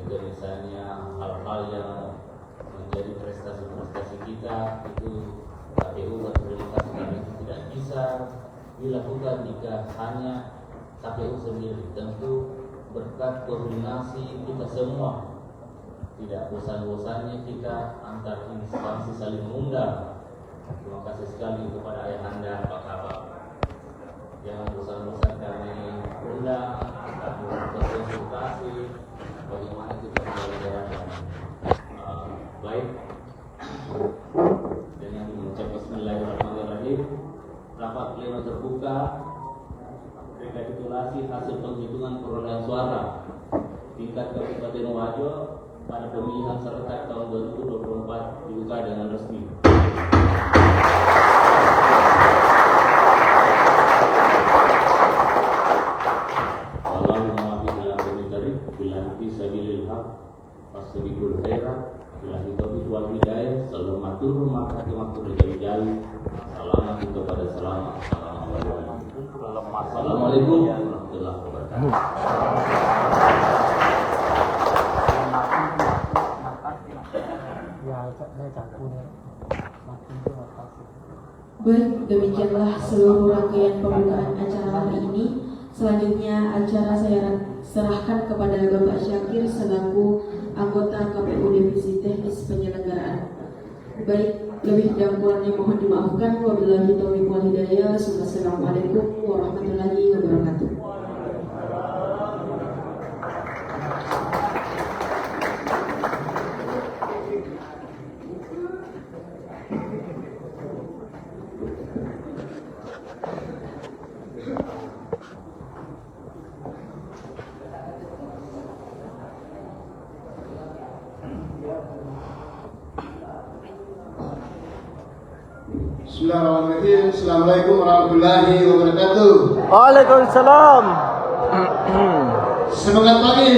juga misalnya hal-hal yang menjadi prestasi-prestasi kita itu KPU berterima kasih karena itu tidak bisa dilakukan jika hanya KPU sendiri. Tentu berkat koordinasi kita semua, tidak bosan-bosannya kita antar instansi saling mengundang. Terima kasih sekali kepada ayahanda Pak Kabak. Jangan bosan-bosan kami undang, kami berkonsultasi bagaimana kita menjalankan baik. Dengan mengucap Bismillahirrahmanirrahim, rapat pleno terbuka rekapitulasi hasil penghitungan perolehan suara tingkat Kabupaten Wajo pada pemilihan serentak tahun 2024 dibuka dengan resmi. Allahumma billahi al-karim billahi fisabilil haq wasbiqul khairat billahi taufiq wal hidayah salamatul mahkamatul jami. Selamat kepada selamat. Assalamualaikum warahmatullahi wabarakatuh. Baik, demikianlah seluruh rangkaian pembukaan acara hari ini. Selanjutnya acara saya serahkan kepada Bapak Syakir selaku anggota KPU Divisi Teknis Penyelenggaraan. Baik, lebih dan kurangnya mohon dimaafkan. Wabillahi taufiq wal hidayah. Assalamualaikum warahmatullahi wabarakatuh. Bismillahirrahmanirrahim. Assalamualaikum warahmatullahi wabarakatuh. Waalaikumsalam. Semangat pagi.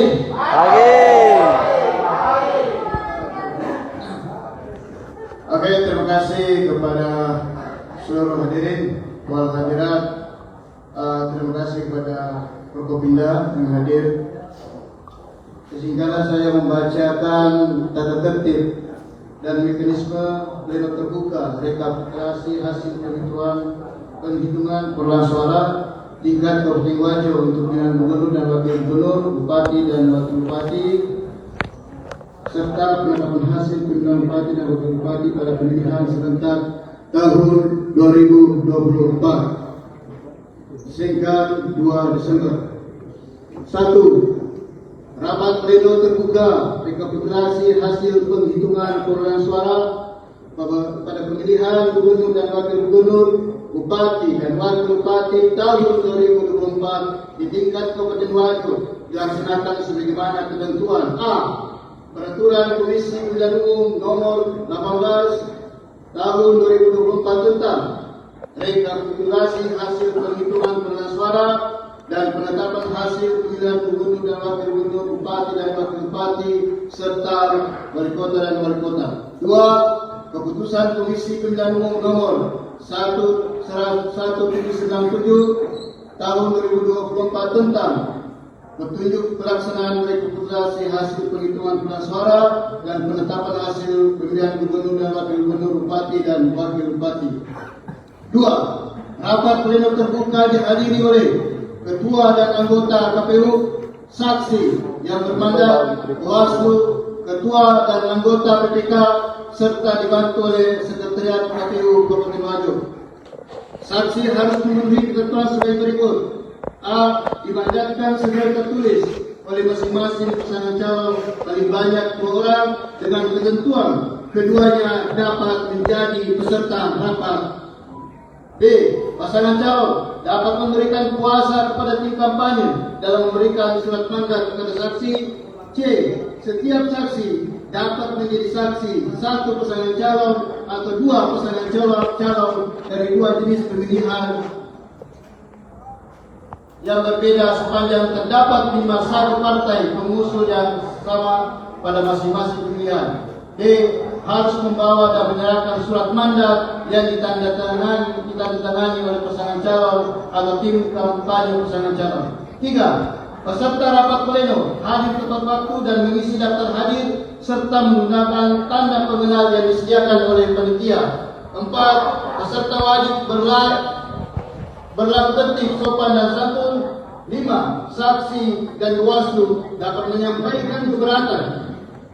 Oke, terima kasih kepada seluruh hadirin wal hadirat. Terima kasih kepada Prokopinda yang hadir. Sehingga saya membacakan tata tertib dan mekanisme pleno terbuka rekapitulasi hasil penghitungan perolehan suara tingkat Kabupaten Wajo untuk pemilihan gubernur dan wakil gubernur, bupati dan wakil bupati, serta penetapan hasil pemilihan bupati dan wakil bupati pada pemilihan serentak tahun 2024 sehingga 2 Desember. 1. Rapat pleno terbuka rekapitulasi hasil penghitungan perolehan suara pada pemilihan gubernur dan wakil gubernur, bupati dan wakil bupati tahun 2024 di tingkat Kabupaten Wajo dilaksanakan sebagaimana ketentuan A. Peraturan Komisi Pemilihan Umum nomor 18 tahun 2024 tentang rekapitulasi hasil penghitungan perolehan suara dan penetapan hasil pemilihan gubernur dan wakil gubernur, bupati dan wakil bupati serta wali kota dan wali kota. 2. Keputusan Komisi Pemilihan Umum nomor 1197 tahun 2024 tentang petunjuk pelaksanaan rekapitulasi hasil penghitungan perolehan suara dan penetapan hasil pemilihan gubernur dan wakil gubernur, bupati dan wakil bupati. 2. Rapat pleno terbuka dihadiri oleh Ketua dan anggota KPU, saksi yang bermandat, Bawaslu, Ketua dan anggota PPK serta dibantu oleh Sekretariat KPU Kabupaten Wajo. Saksi harus memenuhi ketentuan sebagai berikut. A. Dimandatkan segera tertulis oleh masing-masing pasangan calon paling banyak 2 orang dengan ketentuan keduanya dapat menjadi peserta rapat. B. Pasangan calon dapat memberikan kuasa kepada tim kampanye dalam memberikan surat mandat kepada saksi. C. Setiap saksi dapat menjadi saksi 1 pasangan calon atau 2 pasangan calon dari 2 jenis pemilihan yang berbeda sepanjang terdapat 1 partai pengusung yang sama pada masing-masing pemilihan. D. Harus membawa dan menyerahkan surat mandat yang ditandatangani oleh pasangan calon atau tim kampanye pasangan calon. 3. Peserta rapat pleno hadir tepat waktu dan mengisi daftar hadir serta menggunakan tanda pengenal yang disediakan oleh panitia. 4. Peserta wajib berlaku tertib, sopan dan santun. 5. Saksi dan Bawaslu dapat menyampaikan keberatan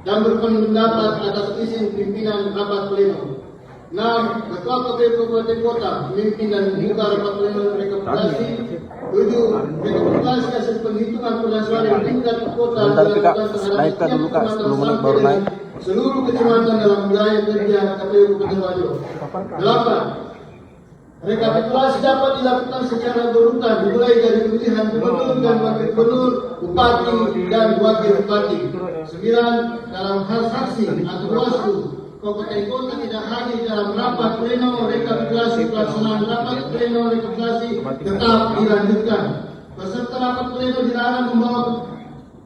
dan berpendapat atas izin pimpinan rapat pleno. 6. Ketua KPU Kabupaten Kota memimpin dan membuka rapat pleno rekapitulasi. 7. Rekapitulasi hasil penghitungan perolehan suara yang tingkat kota dilakukan terhadap setiap kecamatan seluruh kecamatan dalam wilayah kerja KPU Kabupaten Wajo. 8. Rekapitulasi dapat dilakukan secara berurutan dimulai dari pemilihan gubernur dan wakil gubernur, bupati dan wakil bupati. 9. Dalam hal saksi atau Bawaslu Kabupaten Kota tidak hadir dalam rapat pleno rekapitulasi, pelaksanaan rapat pleno rekapitulasi tetap dilanjutkan. Peserta rapat pleno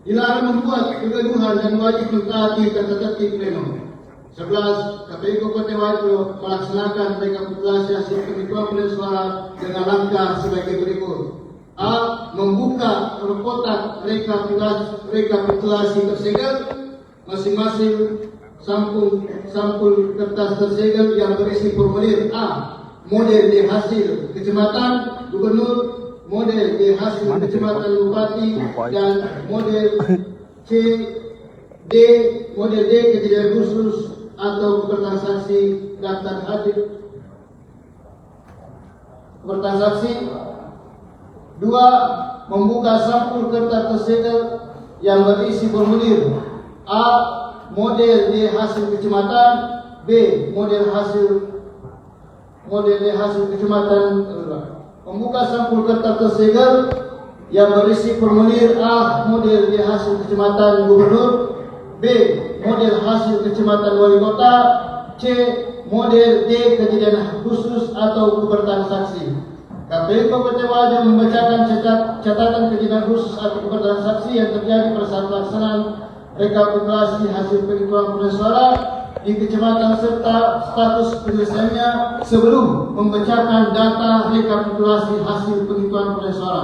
dilarang membuat kegaduhan dan wajib mentaati tata tertib pleno. 11. KPU Kabupaten Wajo melaksanakan rekapitulasi hasil penghitungan perolehan suara dengan langkah sebagai berikut. A. Membuka kotak rekapitulasi tersegel. Masing-masing sampul kertas tersegel yang berisi formulir A. Model D hasil kecamatan gubernur, model D hasil kecamatan bupati, dan model C D model D kejadian khusus atau keberatan saksi daftar hadir keberatan saksi. 2. Membuka sampul kertas tersegel yang berisi formulir A. Model D hasil kecamatan, B. Model D hasil kecamatan. Membuka sampul kertas tersegel yang berisi formulir A. Model D hasil kecamatan gubernur, B. Model hasil kecamatan wali kota, C. Model D kejadian khusus atau keberatan saksi. KPU Kabupaten Wajo membacakan catatan kejadian khusus atau keberatan saksi yang terjadi pada saat pelaksanaan rekapitulasi hasil penghitungan perolehan suara di kecamatan serta status penyelesaiannya sebelum membacakan data rekapitulasi hasil penghitungan perolehan suara.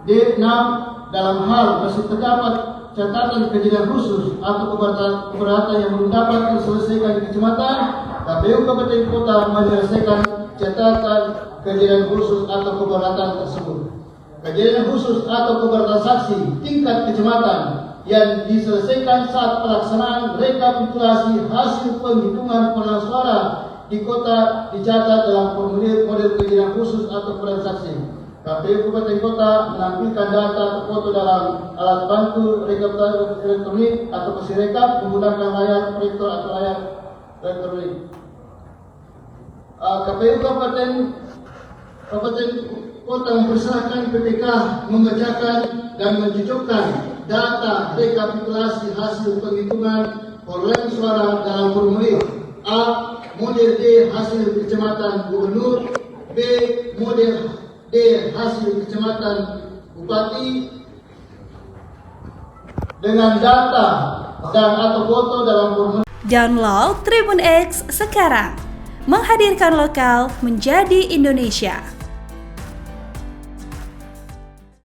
D. 6. Dalam hal masih terdapat catatan kejadian khusus atau keberatan yang belum dapat diselesaikan di kecamatan, KPU Kabupaten Kota menyelesaikan catatan kejadian khusus atau keberatan tersebut. Kejadian khusus atau keberatan saksi tingkat kecamatan yang diselesaikan saat pelaksanaan rekapitulasi hasil penghitungan perolehan suara di kota dicatat dalam formulir model kejadian khusus atau keberatan saksi. KPU Kabupaten Kota menampilkan data terfoto dalam alat bantu rekapitulasi elektronik atau Sirekap menggunakan layar proyektor atau layar elektronik. KPU Kabupaten Kota mempersilahkan PPK membacakan dan mencocokkan data rekapitulasi hasil penghitungan perolehan suara dalam formulir A. Model D hasil kecamatan gubernur, B. Model D hasil kecamatan bupati dengan data dan atau foto dalam formulir. Download Tribun X sekarang, menghadirkan lokal menjadi Indonesia.